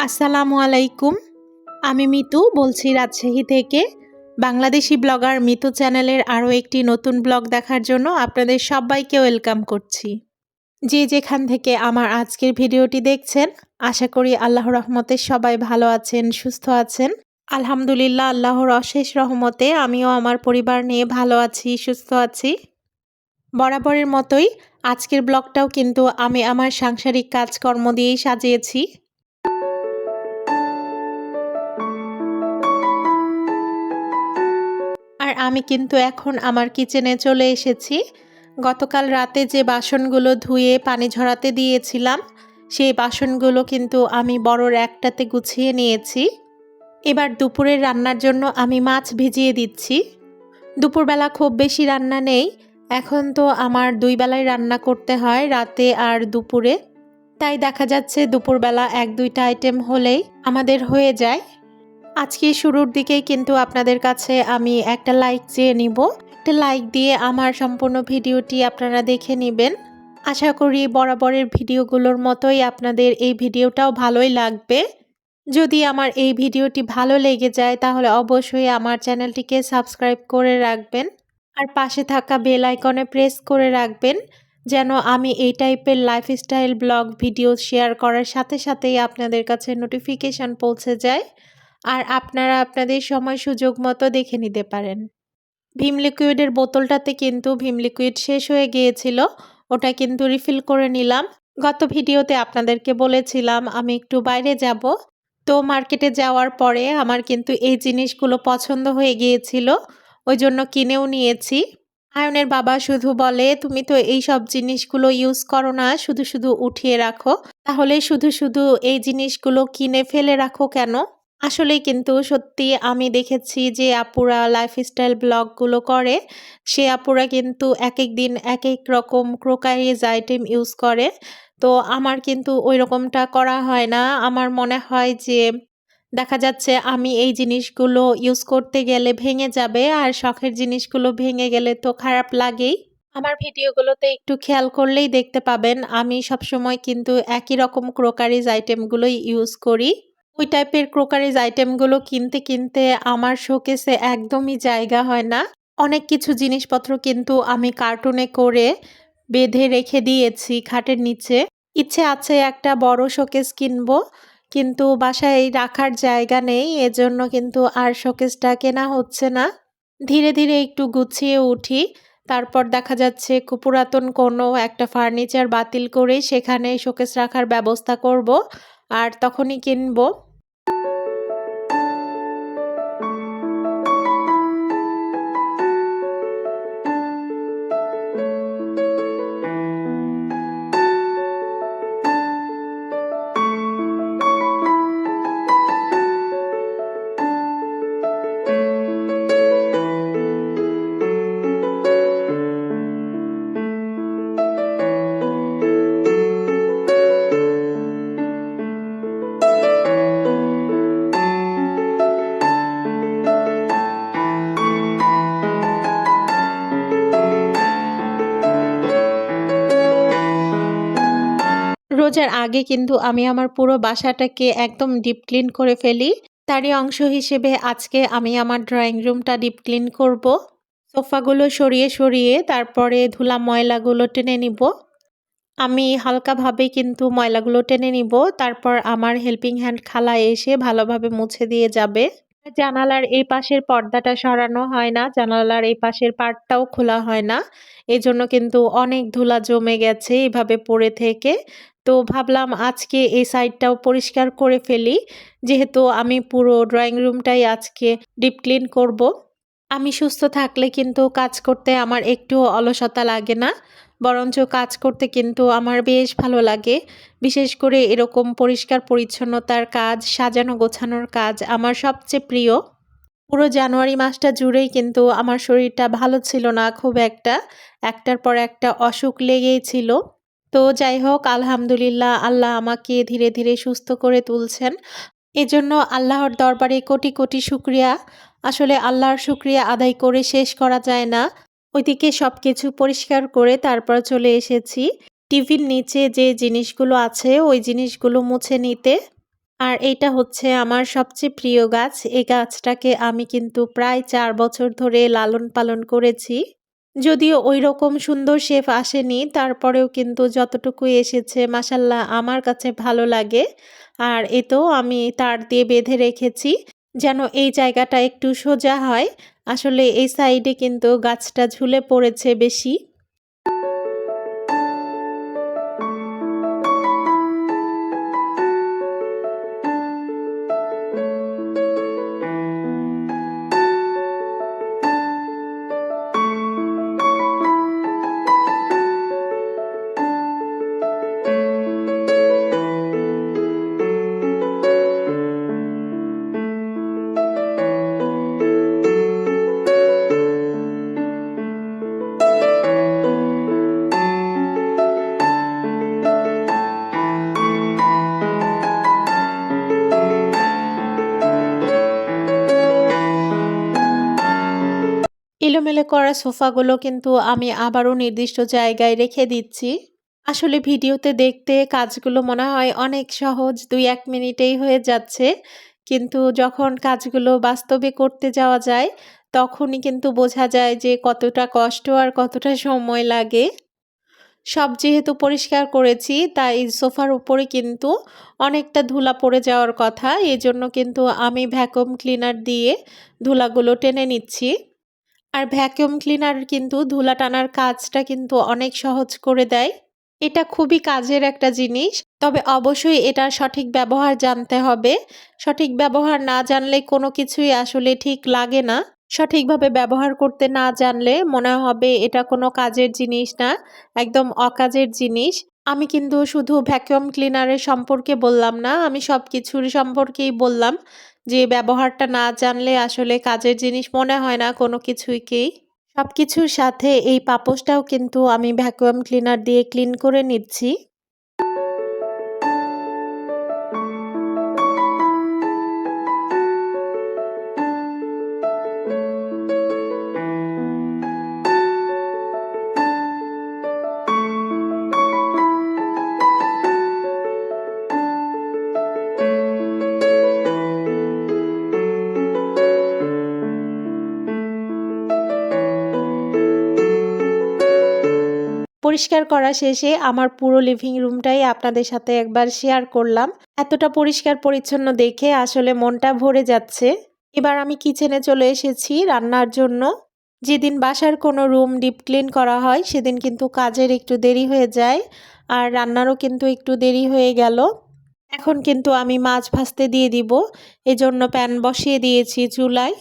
আসসালামু আলাইকুম। আমি মিতু বলছি রাজশাহী থেকে। বাংলাদেশি ব্লগার মিতু চ্যানেলের আরও একটি নতুন ব্লগ দেখার জন্য আপনাদের সবাইকে ওয়েলকাম করছি। যে যেখান থেকে আমার আজকের ভিডিওটি দেখছেন, আশা করি আল্লাহর রহমতে সবাই ভালো আছেন, সুস্থ আছেন। আলহামদুলিল্লাহ, আল্লাহর অশেষ রহমতে আমিও আমার পরিবার নিয়ে ভালো আছি, সুস্থ আছি। বরাবরের মতোই আজকের ব্লগটাও কিন্তু আমি আমার সাংসারিক কাজকর্ম দিয়েই সাজিয়েছি। আর আমি কিন্তু এখন আমার কিচেনে চলে এসেছি। গতকাল রাতে যে বাসনগুলো ধুয়ে পানি ঝরাতে দিয়েছিলাম, সেই বাসনগুলো কিন্তু আমি বড় র্যাকটাতে গুছিয়ে নিয়েছি। এবার দুপুরের রান্নার জন্য আমি মাছ ভিজিয়ে দিচ্ছি। দুপুরবেলা খুব বেশি রান্না নেই, এখন তো আমার 2 বেলায় রান্না করতে হয়, রাতে আর দুপুরে। তাই দেখা যাচ্ছে দুপুরবেলা 1-2টা আইটেম হলেই আমাদের হয়ে যায়। আজকে শুরুর দিকেই কিন্তু আপনাদের কাছে আমি একটা লাইক চেয়ে নিব। একটা লাইক দিয়ে আমার সম্পূর্ণ ভিডিওটি আপনারা দেখে নেবেন। আশা করি বরাবরের ভিডিওগুলোর মতোই আপনাদের এই ভিডিওটাও ভালোই লাগবে। যদি আমার এই ভিডিওটি ভালো লেগে যায় তাহলে অবশ্যই আমার চ্যানেলটিকে সাবস্ক্রাইব করে রাখবেন। আর পাশে থাকা বেল আইকনে প্রেস করে রাখবেন, যেন আমি এই টাইপের লাইফস্টাইল ব্লগ ভিডিও শেয়ার করার সাথে সাথেই আপনাদের কাছে নোটিফিকেশন পৌঁছে যায়। আর আপনারা আপনাদের সময় সুযোগ মতো দেখে নিতে পারেন। ভিম লিকুইডের বোতলটাতে কিন্তু ভিম লিকুইড শেষ হয়ে গিয়েছিল, ওটা কিন্তু রিফিল করে নিলাম। গত ভিডিওতে আপনাদেরকে বলেছিলাম আমি একটু বাইরে যাব, তো মার্কেটে যাওয়ার পরে আমার কিন্তু এই জিনিসগুলো পছন্দ হয়ে গিয়েছিল, ওই জন্য কিনেও নিয়েছি। আয়নের বাবা শুধু বলে, তুমি তো এই সব জিনিসগুলো ইউজ করো না, শুধু শুধু উঠিয়ে রাখো, তাহলে শুধু শুধু এই জিনিসগুলো কিনে ফেলে রাখো কেন? আসলেই কিন্তু সত্যি আমি দেখেছি যে আপুরা লাইফস্টাইল ব্লগগুলো করে, সে আপুরা কিন্তু একেক দিন একেক রকম ক্রোকারিজ আইটেম ইউজ করে। তো আমার কিন্তু ওই রকমটা করা হয় না। আমার মনে হয় যে দেখা যাচ্ছে আমি এই জিনিসগুলো ইউজ করতে গেলে ভেঙে যাবে, আর শখের জিনিসগুলো ভেঙে গেলে তো খারাপ লাগেই। আমার ভিডিওগুলোতে একটু খেয়াল করলেই দেখতে পাবেন আমি সবসময় কিন্তু একই রকম ক্রোকারিজ আইটেমগুলোই ইউজ করি। ওই টাইপের ক্রোকারিজ আইটেমগুলো কিনতে কিনতে আমার শোকেসে একদমই জায়গা হয় না। অনেক কিছু জিনিসপত্র কিন্তু আমি কার্টুনে করে বেঁধে রেখে দিয়েছি খাটের নিচে। ইচ্ছে আছে একটা বড় শোকেস কিনবো, কিন্তু বাসায় রাখার জায়গা নেই, এজন্য কিন্তু আর শোকেসটা কেনা হচ্ছে না। ধীরে ধীরে একটু গুছিয়ে উঠি, তারপর দেখা যাচ্ছে পুরাতন কোনো একটা ফার্নিচার বাতিল করে সেখানে শোকেস রাখার ব্যবস্থা করব, আর তখনই কিনবো। রোজার আগে কিন্তু আমি আমার পুরো বাসাটাকে একদম ডিপ ক্লিন করে ফেলি। তারই অংশ হিসেবে আজকে আমি আমার ড্রয়িং রুমটা ডিপ ক্লিন করব। সোফাগুলো সরিয়ে সরিয়ে তারপরে ধুলা ময়লাগুলো টেনে নিব। আমি হালকাভাবে কিন্তু ময়লাগুলো টেনে নিব, তারপর আমার হেল্পিং হ্যান্ড খালা এসে ভালোভাবে মুছে দিয়ে যাবে। জানালার এই পাশের পর্দাটা সরানো হয় না, জানালার এই পাশের পার্টটাও খোলা হয় না, এজন্য কিন্তু অনেক ধুলা জমে গেছে এভাবে পড়ে থেকে। তো ভাবলাম আজকে এই সাইডটাও পরিষ্কার করে ফেলি, যেহেতু আমি পুরো ড্রয়িং রুমটাই আজকে ডিপ ক্লিন করব। আমি সুস্থ থাকলে কিন্তু কাজ করতে আমার একটুও অলসতা লাগে না, বরঞ্চ কাজ করতে কিন্তু আমার বেশ ভালো লাগে। বিশেষ করে এরকম পরিষ্কার পরিচ্ছন্নতার কাজ, সাজানো গোছানোর কাজ আমার সবচেয়ে প্রিয়। পুরো জানুয়ারি মাসটা জুড়েই কিন্তু আমার শরীরটা ভালো ছিল না খুব একটা, একটার পর একটা অসুখ লেগেই ছিল। তো যাই হোক, আলহামদুলিল্লাহ, আল্লাহ আমাকে ধীরে ধীরে সুস্থ করে তুলছেন, এজন্য আল্লাহর দরবারে কোটি কোটি শুকরিয়া। আসলে আল্লাহর শুকরিয়া আদায় করে শেষ করা যায় না। ওইদিকে সবকিছু পরিষ্কার করে তারপর চলে এসেছি টিভির নিচে যে জিনিসগুলো আছে ওই জিনিসগুলো মুছে নিতে। আর এইটা হচ্ছে আমার সবচেয়ে প্রিয় গাছ। এই গাছটাকে আমি কিন্তু প্রায় ৪ বছর ধরে লালন-পালন করেছি। যদিও ঐরকম সুন্দর শেপ আসেনি, তারপরেও কিন্তু যতটুকু এসেছে মাশাআল্লাহ আমার কাছে ভালো লাগে। আর এতেও আমি তার দিয়ে বেঁধে রেখেছি যেন এই জায়গাটা একটু সোজা হয়। আসলে এই সাইডে কিন্তু গাছটা ঝুলে পড়েছে বেশি। এলোমেলো করা সোফাগুলো কিন্তু আমি আবারও নির্দিষ্ট জায়গায় রেখে দিচ্ছি। আসলে ভিডিওতে দেখতে কাজগুলো মনে হয় অনেক সহজ, ২-১ মিনিটেই হয়ে যাচ্ছে। কিন্তু যখন কাজগুলো বাস্তবে করতে যাওয়া যায়, তখনই কিন্তু বোঝা যায় যে কতটা কষ্ট আর কতটা সময় লাগে। সব যেহেতু পরিষ্কার করেছি, তাই সোফার উপরে কিন্তু অনেকটা ধুলা পড়ে যাওয়ার কথা। এজন্য কিন্তু আমি ভ্যাকুয়াম ক্লিনার দিয়ে ধুলাগুলো টেনে নিচ্ছি। আর ভ্যাকুয়াম ক্লিনার কিন্তু ধুলা টানার কাজটা কিন্তু অনেক সহজ করে দেয়। এটা খুবই কাজের একটা জিনিস। তবে অবশ্যই এটার সঠিক ব্যবহার জানতে হবে। সঠিক ব্যবহার না জানলে কোনো কিছুই আসলে ঠিক লাগে না। সঠিকভাবে ব্যবহার করতে না জানলে মনে হবে এটা কোনো কাজের জিনিস না, একদম অকাজের জিনিস। আমি কিন্তু শুধু ভ্যাকুয়াম ক্লিনারের সম্পর্কে বললাম না, আমি সবকিছুর সম্পর্কেই বললাম যে ব্যবহারটা না জানলে আসলে কাজের জিনিস মনে হয় না কোনো কিছুইকেই। সবকিছুর সাথে এই পাপোশটাও কিন্তু আমি ভ্যাকুয়াম ক্লিনার দিয়ে ক্লিন করে নিচ্ছি। পরিষ্কার করা শেষে আমার পুরো লিভিং রুমটাই আপনাদের সাথে একবার শেয়ার করলাম। এতটা পরিষ্কার পরিচ্ছন্ন দেখে আসলে মনটা ভরে যাচ্ছে। এবার আমি কিচেনে চলে এসেছি রান্নার জন্য। যেদিন বাসার কোনো রুম ডিপ ক্লিন করা হয় সেদিন কিন্তু কাজের একটু দেরি হয়ে যায়, আর রান্নারও কিন্তু একটু দেরি হয়ে গেল। এখন কিন্তু আমি মাছ ভাজতে দিয়ে দিব, এজন্য প্যান বসিয়ে দিয়েছি চুলায়।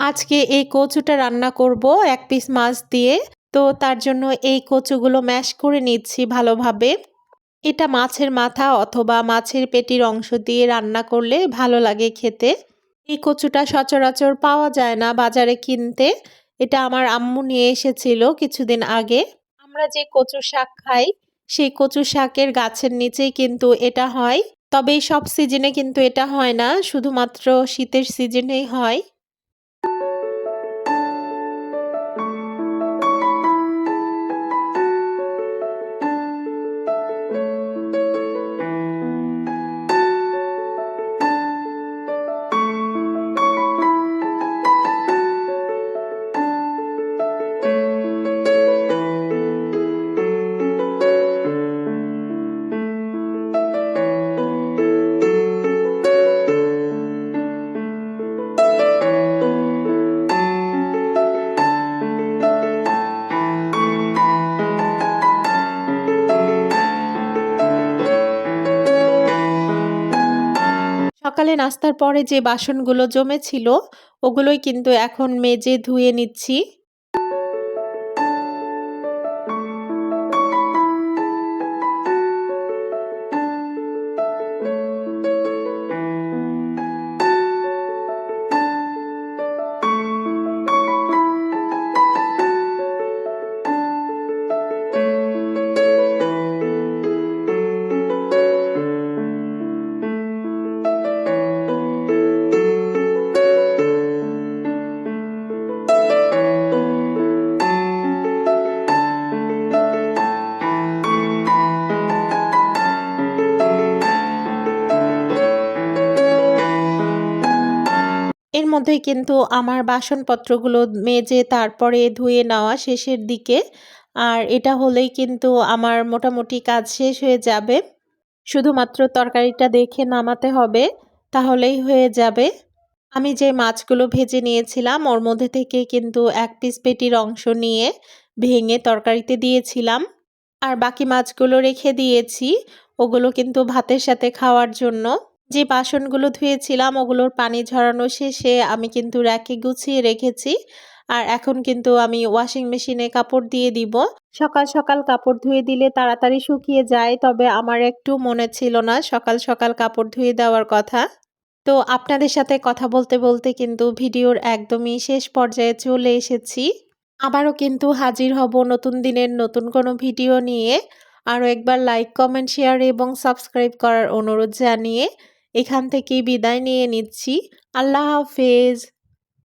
আজকে এই কচুটা রান্না করব ১ পিস মাছ দিয়ে। তো তার জন্য এই কচুগুলো ম্যাশ করে নিচ্ছি ভালোভাবে। এটা মাছের মাথা অথবা মাছের পেটির অংশ দিয়ে রান্না করলে ভালো লাগে খেতে। এই কচুটা সচরাচর পাওয়া যায় না বাজারে কিনতে। এটা আমার আম্মু নিয়ে এসেছিল কিছুদিন আগে। আমরা যে কচু শাক খাই, সেই কচু শাকের গাছের নিচেই কিন্তু এটা হয়। তবে সব সিজনে কিন্তু এটা হয় না, শুধুমাত্র শীতের সিজনেই হয়। সকালে নাস্তার পরে যে বাসনগুলো জমেছিল, ওগুলোই কিন্তু এখন মেজে ধুয়ে নিচ্ছি। মধ্যেই কিন্তু আমার বাসনপত্রগুলো মেজে তারপরে ধুয়ে নেওয়া শেষের দিকে। আর এটা হলেই কিন্তু আমার মোটামুটি কাজ শেষ হয়ে যাবে। শুধুমাত্র তরকারিটা দেখে নামাতে হবে, তাহলেই হয়ে যাবে। আমি যে মাছগুলো ভেজে নিয়েছিলাম ওর মধ্যে থেকে কিন্তু ১ পিস পেটির অংশ নিয়ে ভেঙে তরকারিতে দিয়েছিলাম। আর বাকি মাছগুলো রেখে দিয়েছি, ওগুলো কিন্তু ভাতের সাথে খাওয়ার জন্য। যে বাসনগুলো ধুয়েছিলাম ওগুলোর পানি ঝরানো শেষে আমি কিন্তু র্যাকে গুছিয়ে রেখেছি। আর এখন কিন্তু আমি ওয়াশিং মেশিনে কাপড় দিয়ে দিব। সকাল সকাল কাপড় ধুয়ে দিলে তাড়াতাড়ি শুকিয়ে যায়, তবে আমার একটু মনে ছিল না সকাল সকাল কাপড় ধুয়ে দেওয়ার কথা। তো আপনাদের সাথে কথা বলতে বলতে কিন্তু ভিডিওর একদমই শেষ পর্যায়ে চলে এসেছি। আবারও কিন্তু হাজির হব নতুন দিনের নতুন কোনো ভিডিও নিয়ে। আরও একবার লাইক, কমেন্ট, শেয়ার এবং সাবস্ক্রাইব করার অনুরোধ জানিয়ে এখান থেকেই বিদায় নিয়ে নিচ্ছি। আল্লাহ হাফেজ।